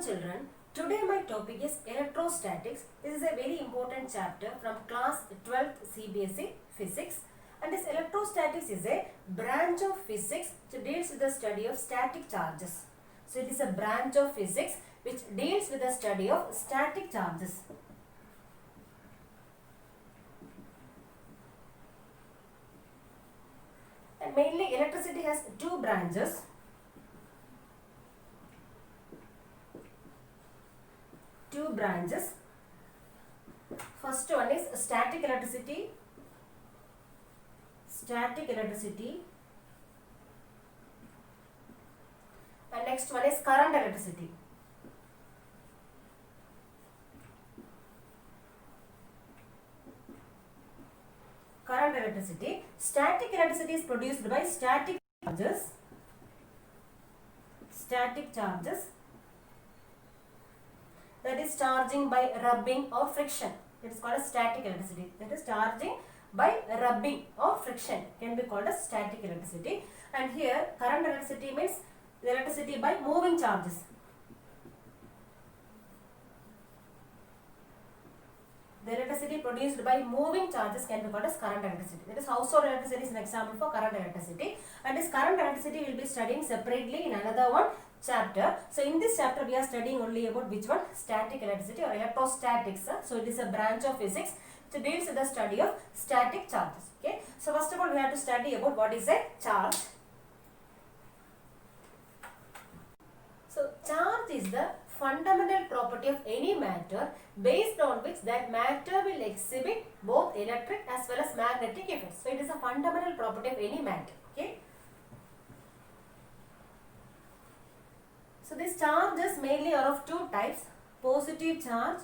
Welcome children. Today my topic is electrostatics. This is a very important chapter from class 12th CBSE physics, and this electrostatics is a branch of physics which deals with the study of static charges. So it is a branch of physics which deals with the study of static charges. And mainly electricity has two branches. First one is static electricity, and next one is current electricity. Static electricity is produced by static charges, that is charging by rubbing or friction. It is called as static electricity. That is charging by rubbing or friction can be called as static electricity. And here current electricity means the electricity by moving charges. The electricity produced by moving charges can be called as current electricity. That is household electricity is an example for current electricity. And this current electricity will be studying separately in another one chapter. So in this chapter we are studying only about which one? Static electricity or electrostatics. So it is a branch of physics which deals with the study of static charges. Okay. So first of all we have to study about what is a charge. So charge is the fundamental property of any matter based on which that matter will exhibit both electric as well as magnetic effects. So it is a fundamental property of any matter. Okay. So these charges mainly are of two types, positive charge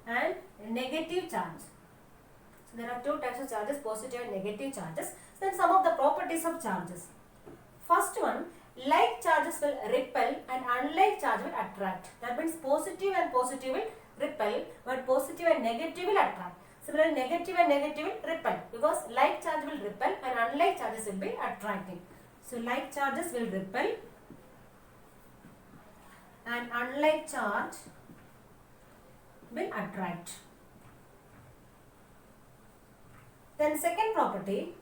and negative charge. So there are two types of charges, positive and negative charges. Then some of the properties of charges. First one, like charges will repel and unlike charge will attract. That means positive and positive will repel, but positive and negative will attract. Similarly, negative and negative will repel because like charge will repel and unlike charges will be attracting. So like charges will repel and unlike charge will attract. Then second property,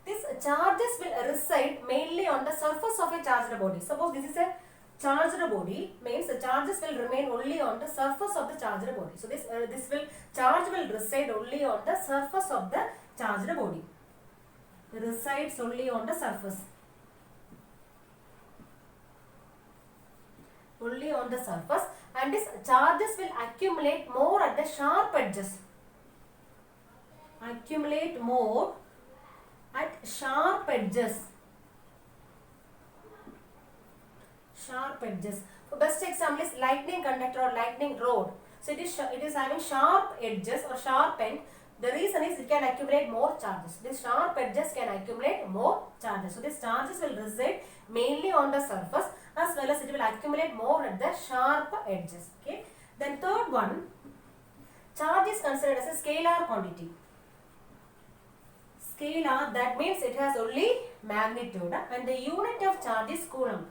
these charges will reside mainly on the surface of a charged body. Suppose this is a charged body, means the charges will remain only on the surface of the charged body. So charge will reside only on the surface of the charged body. It resides only on the surface. Only on the surface, and these charges will accumulate more at the sharp edges. Accumulate more at sharp edges. So best example is lightning conductor or lightning rod. So it is having sharp edges or sharp end. The reason is it can accumulate more charges. These sharp edges can accumulate more charges. So these charges will reside mainly on the surface as well as it will accumulate more at the sharp edges. Okay. Then third one, charge is considered as a scalar quantity. Scalar, that means it has only magnitude and the unit of charge is coulomb.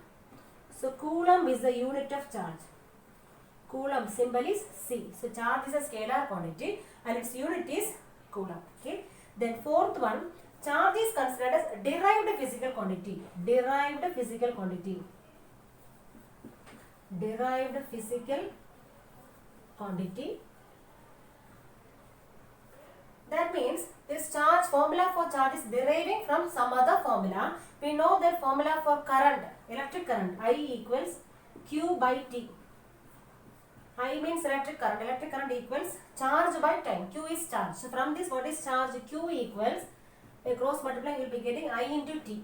So coulomb is the unit of charge. Coulomb symbol is C. So charge is a scalar quantity and its unit is coulomb. Okay. Then fourth one, charge is considered as derived physical quantity. Derived physical quantity. That means this charge formula for charge is deriving from some other formula. We know that formula for current, electric current, I equals Q by T. I means electric current. Electric current equals charge by time. Q is charge. So from this, what is charge? Q equals, a cross multiplying, you will be getting I into T.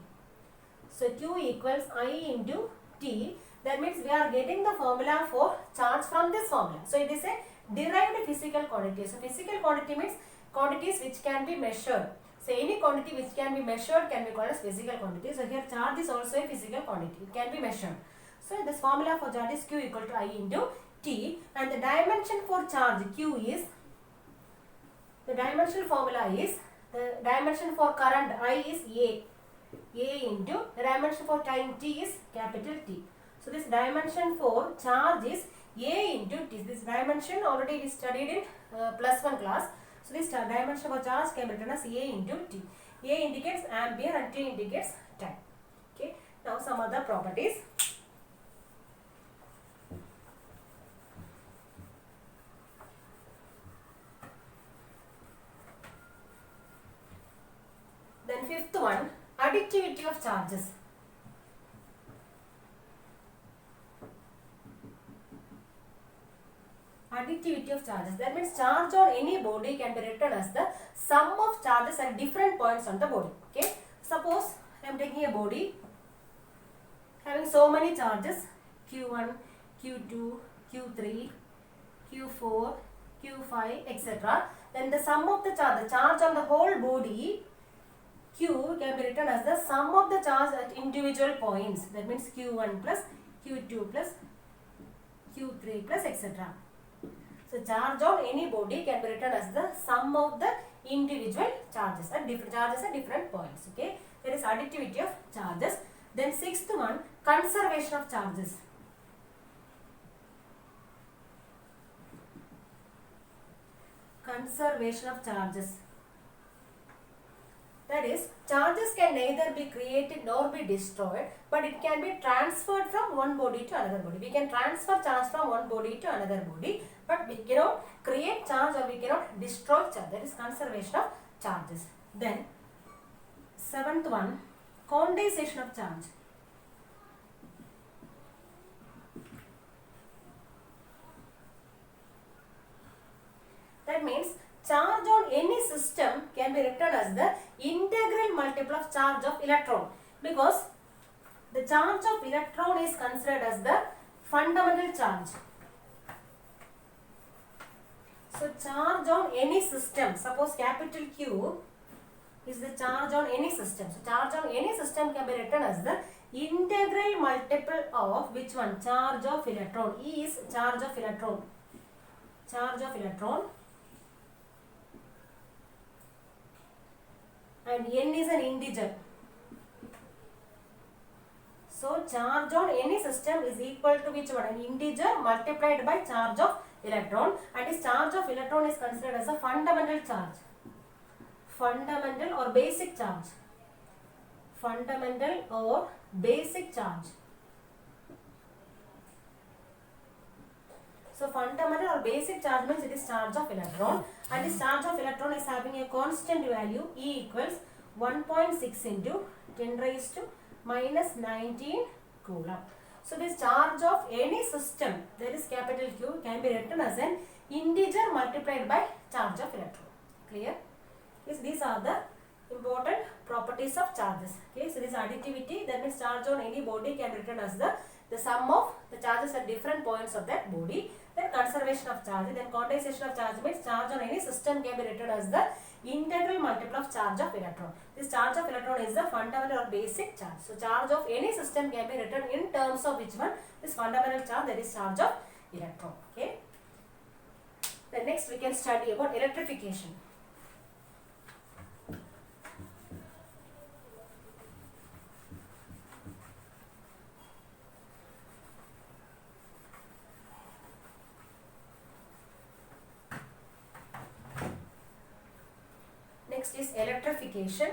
So Q equals I into T. That means we are getting the formula for charge from this formula. So it is a derived physical quantity. So physical quantity means quantities which can be measured. So any quantity which can be measured can be called as physical quantity. So here charge is also a physical quantity. It can be measured. So this formula for charge is Q equal to I into T, and the dimension for charge Q is, the dimensional formula is, the dimension for current I is A into the dimension for time T is capital T. So this dimension for charge is A into T. This dimension already we studied in +1 class. So this dimension of charge can be written as A into T. A indicates ampere and T indicates time. Okay. Now some other properties. Then fifth one, additivity of charges. Additivity of charges. That means charge on any body can be written as the sum of charges at different points on the body. Okay. Suppose I am taking a body having so many charges Q1, Q2, Q3, Q4, Q5, etc. Then the sum of the charge on the whole body Q can be written as the sum of the charge at individual points. That means Q1 plus Q2 plus Q3 plus etc. So charge on any body can be written as the sum of the individual charges at different points. Okay, there is additivity of charges. Then sixth one, conservation of charges. Conservation of charges. That is, charges can neither be created nor be destroyed, but it can be transferred from one body to another body. We can transfer charge from one body to another body, but we cannot create charge or we cannot destroy charge. That is conservation of charges. Then, seventh one, condensation of charge. That means charge on any system can be written as the integral multiple of charge of electron, because the charge of electron is considered as the fundamental charge. So charge on any system, suppose capital Q is the charge on any system. So charge on any system can be written as the integral multiple of which one? Charge of electron. E is charge of electron. Charge of electron. And n is an integer. So charge on any system is equal to which one? An integer multiplied by charge of electron, and this charge of electron is considered as a fundamental charge. Fundamental or basic charge. Fundamental or basic charge. So fundamental or basic charge means it is charge of electron, and this charge of electron is having a constant value E equals 1.6 into 10 raised to minus 19 coulomb. So this charge of any system, that is capital Q, can be written as an integer multiplied by charge of electron. Clear? Yes, these are the important properties of charges. Okay, so this additivity, that means charge on any body can be written as the sum of the charges at different points of that body. Then conservation of charge. Then condensation of charge means charge on any system can be written as the integral multiple of charge of electron. This charge of electron is the fundamental or basic charge. So charge of any system can be written in terms of which one? This fundamental charge, that is charge of electron. Okay. Then next we can study about electrification. Next is electrification.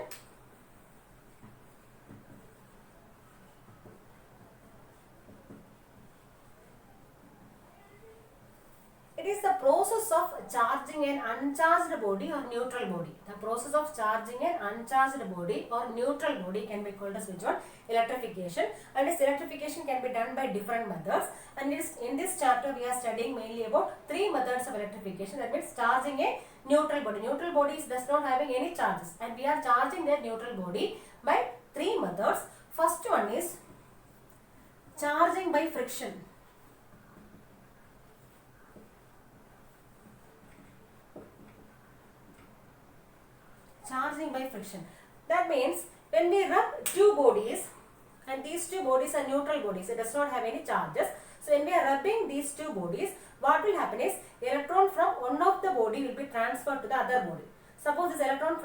It is the process of charging an uncharged body or neutral body. The process of charging an uncharged body or neutral body can be called as which one? Electrification. And this electrification can be done by different methods. And in this chapter we are studying mainly about 3 methods of electrification. That means charging a neutral body. Neutral body is does not having any charges, and we are charging that neutral body by 3 methods. First one is charging by friction. Charging by friction. That means when we rub 2 bodies, and these 2 bodies are neutral bodies, it does not have any charges. So when we are rubbing these 2 bodies, what will happen is electron from one of the body will be transferred to the other body. Suppose this electron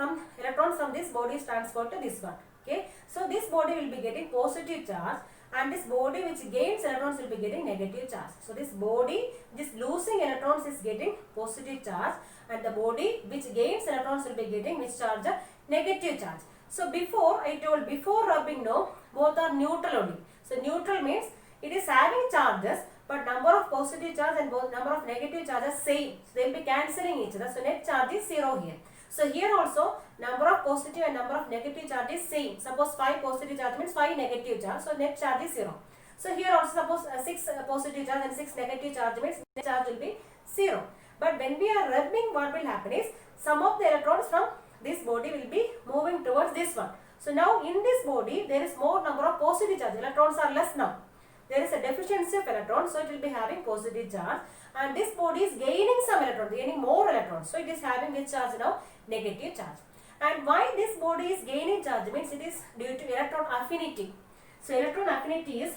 from this body is transferred to this one. Okay. So this body will be getting positive charge, and this body which gains electrons will be getting negative charge. So this body which is losing electrons is getting positive charge, and the body which gains electrons will be getting which charge? Negative charge. So before I told, before rubbing, no, both are neutral only. So neutral means it is having charges, but number of positive charge and both number of negative charges same. So they will be cancelling each other. So net charge is 0 here. So here also number of positive and number of negative charge is same. Suppose 5 positive charge means 5 negative charge. So net charge is 0. So here also suppose 6 positive charge and 6 negative charge means net charge will be 0. But when we are rubbing, what will happen is some of the electrons from this body will be moving towards this one. So now in this body there is more number of positive charge. Electrons are less now. There is a deficiency of electrons, so it will be having positive charge, and this body is gaining some electrons, gaining more electrons, so it is having which charge now? Negative charge. And why this body is gaining charge means it is due to electron affinity. So electron affinity is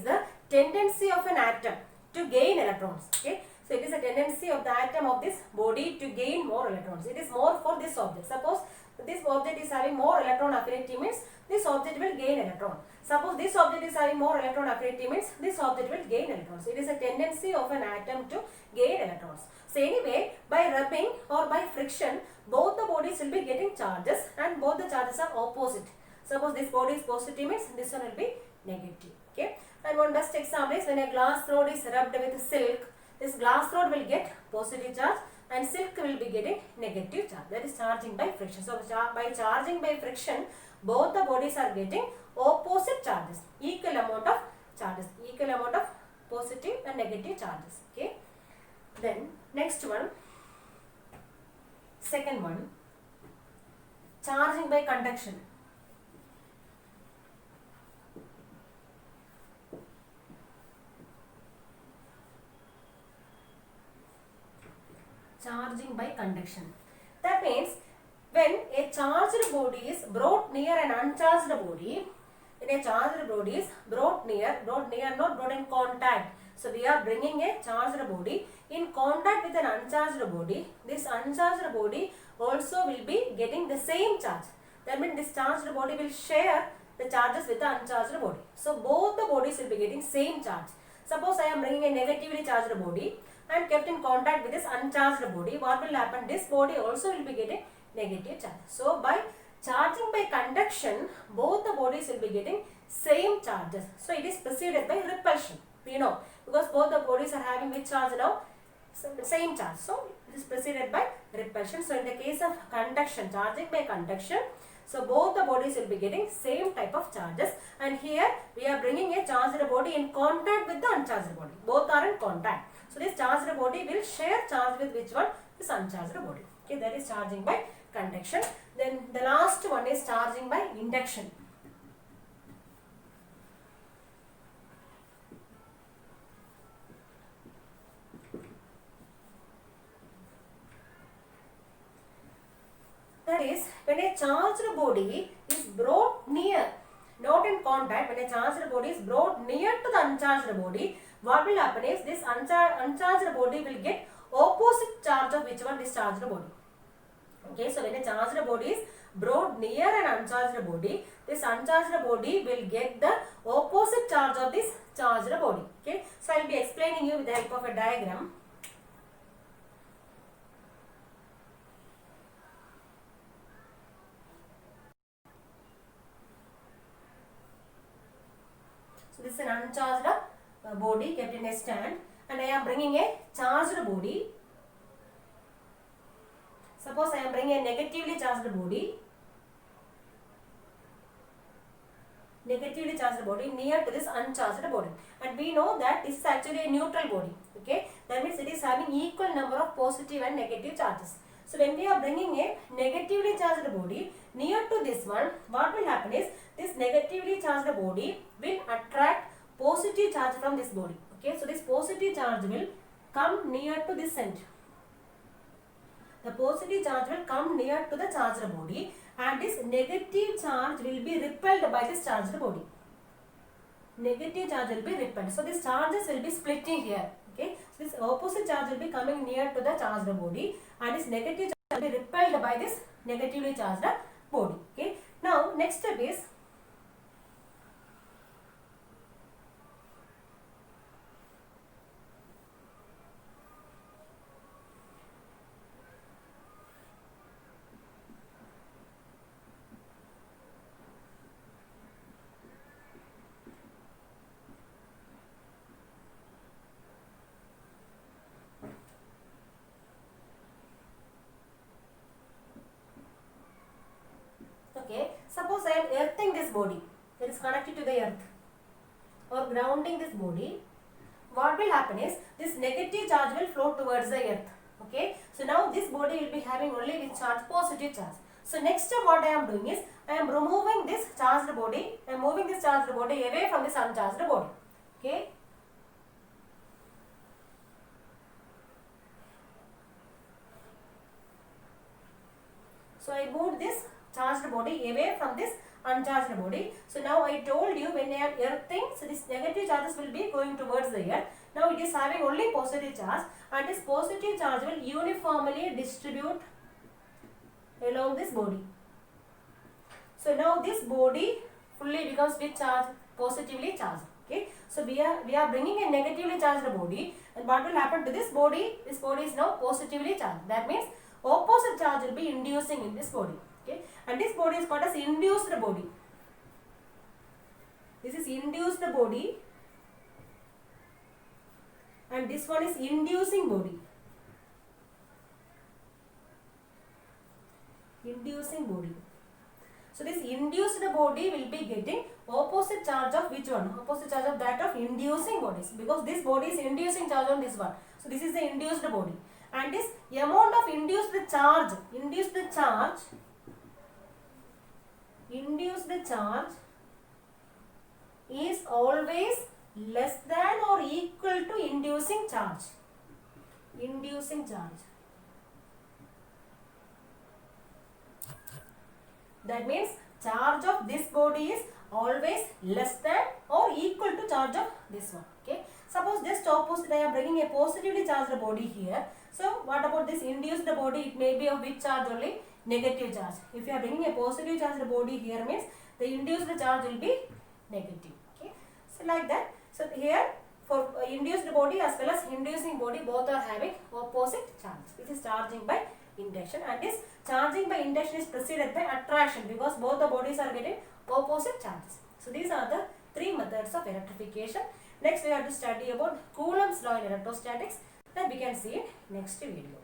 the tendency of an atom to gain electrons. Okay, so it is a tendency of the atom of this body to gain more electrons. It is more for this object. Suppose this object is having more electron affinity means this object will gain electron. Suppose this object is having more electron affinity means this object will gain electrons. It is a tendency of an atom to gain electrons. So anyway, by rubbing or by friction, both the bodies will be getting charges, and both the charges are opposite. Suppose this body is positive means this one will be negative. Okay, and one best example is when a glass rod is rubbed with silk. This glass rod will get positive charge and silk will be getting negative charge. That is charging by friction. So by charging by friction, both the bodies are getting opposite charges, equal amount of charges, equal amount of positive and negative charges. Okay. Then next one, second one, charging by conduction. Charging by conduction. That means when a charged body is brought near an uncharged body, when a charged body is brought near, not brought in contact. So we are bringing a charged body in contact with an uncharged body. This uncharged body also will be getting the same charge. That means this charged body will share the charges with the uncharged body. So both the bodies will be getting same charge. Suppose I am bringing a negatively charged body and kept in contact with this uncharged body. What will happen? This body also will be getting negative charge. So by charging by conduction, both the bodies will be getting same charges. So it is preceded by repulsion. We know, because both the bodies are having which charge now? Same charge. So it is preceded by repulsion. So in the case of conduction, charging by conduction, so both the bodies will be getting same type of charges, and here we are bringing a charged body in contact with the uncharged body. Both are in contact. So this charged body will share charge with which one? This uncharged body. Okay, that is charging by conduction. Then the last one is charging by induction. That is when a charged body is brought near, not in contact, when a charged body is brought near to the uncharged body, what will happen is this uncharged body will get opposite charge of which one? This charged body. Okay, so when a charged body is brought near an uncharged body, this uncharged body will get the opposite charge of this charged body. Okay, so I will be explaining you with the help of a diagram. So this is an uncharged body kept in a stand, and I am bringing a charged body. Suppose I am bringing a negatively charged body, near to this uncharged body, and we know that this is actually a neutral body. Okay, that means it is having equal number of positive and negative charges. So when we are bringing a negatively charged body near to this one, what will happen is this negatively charged body will attract positive charge from this body. Okay, so this positive charge will come near to this center. The positive charge will come near to the charged body, and this negative charge will be repelled by this charged body. Negative charge will be repelled. So these charges will be splitting here. Okay, so this opposite charge will be coming near to the charged body, and this negative charge will be repelled by this negatively charged body. Okay. Now next step is okay. Suppose I am earthing this body that is connected to the earth, or grounding this body. What will happen is this negative charge will flow towards the earth. Okay. So now this body will be having only which charge? Positive charge. So next step what I am doing is I am removing this charged body. I am moving this charged body away from this uncharged body. Okay. So I moved this charged body away from this uncharged body. So now I told you when I am earthing, so this negative charges will be going towards the earth. Now it is having only positive charge, and this positive charge will uniformly distribute along this body. So now this body fully becomes with charge, positively charged. Okay. So we are bringing a negatively charged body, and what will happen to this body? This body is now positively charged. That means opposite charge will be inducing in this body. Okay. And this body is called as induced body. This is induced body, and this one is inducing body. Inducing body. So this induced body will be getting opposite charge of which one? Opposite charge of that of inducing bodies, because this body is inducing charge on this one. So this is the induced body, and this amount of induced charge is always less than or equal to inducing charge. Inducing charge. That means charge of this body is always less than or equal to charge of this one. Okay. Suppose just opposite, I am bringing a positively charged body here. So what about this induced body? It may be of which charge only? Negative charge. If you are bringing a positive charged body here, means the induced charge will be negative. Okay. So like that. So here for induced body as well as inducing body, both are having opposite charge. This is charging by induction, and this charging by induction is preceded by attraction, because both the bodies are getting opposite charges. So these are the three methods of electrification. Next we have to study about Coulomb's law in electrostatics, that we can see in next video.